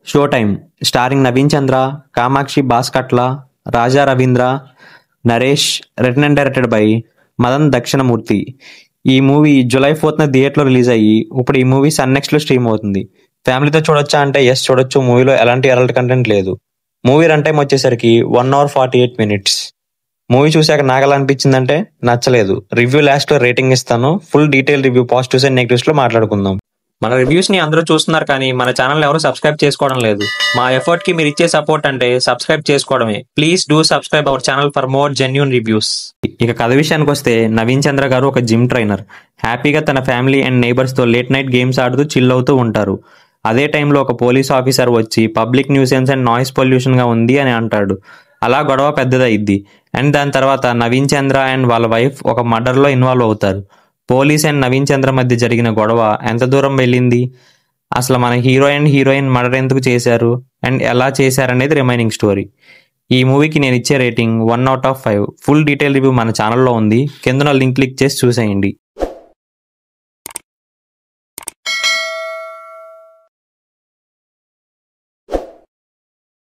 Show time starring Naveen Chandra, Kamakshi Bhaskarla, Raja Ravindra, Naresh, written and directed by Madan Dakshinamurthy. ఈ movie July 4th థియేటర్లో release అయ్యి ఇప్పుడు ఈ మూవీ సన్ నెక్స్ట్ లో స్ట్రీమ్ అవుతుంది. ఫ్యామిలీతో చూడొచ్చా అంటే ఎస్ చూడొచ్చు. మూవీలో ఎలాంటి అడల్ట్ కంటెంట్ లేదు. మూవీ రన్ టైం వచ్చేసరికి 1 hour 48 minutes. మూవీ చూశాక నాకు ఎలా అనిపించిందంటే నచ్చలేదు. రివ్యూ లాస్ట్ లో రేటింగ్ ఇస్తాను. Full detail review positives and negatives లో మాట్లాడుకుందాం. మన రివ్యూస్ ని అందరూ చూస్తున్నారు కానీ మన ఛానల్ ఎవరు సబ్స్క్రైబ్ చేసుకోవడం లేదు. మా ఎఫర్ట్ కి మీరు ఇచ్చే సపోర్ట్ అంటే సబ్స్క్రైబ్ చేసుకోవడమే. Please do subscribe our channel for more genuine reviews. ఇక కథ విషయానికి వస్తే నవీన్ చంద్ర గారు ఒక జిమ్ ట్రైనర్. హ్యాపీగా తన ఫ్యామిలీ అండ్ నైబర్స్ తో లేట్ నైట్ గేమ్స్ ఆడుతూ చిల్ అవుతూ ఉంటారు. అదే టైంలో ఒక పోలీస్ ఆఫీసర్ వచ్చి public nuisance and noise pollution గా ఉంది అని అంటాడు. అలా గొడవ పెద్దదయ్యిద్ది. అండ్ దాని తర్వాత నవీన్ చంద్ర అండ్ వాళ్ళ వైఫ్ ఒక మర్డర్ లో ఇన్వాల్వ్ అవుతారు. పోలీస్ అండ్ నవీన్ చంద్ర మధ్య జరిగిన గొడవ ఎంత దూరం వెళ్ళింది, అసలు మన హీరో అండ్ హీరోయిన్ మర్డర్ ఎందుకు చేశారు అండ్ ఎలా చేశారనేది రిమైనింగ్ స్టోరీ. ఈ మూవీకి నేను ఇచ్చే రేటింగ్ 1/5. ఫుల్ డీటెయిల్ రివ్యూ మన ఛానల్లో ఉంది. కింద లింక్ క్లిక్ చేసి చూసేయండి.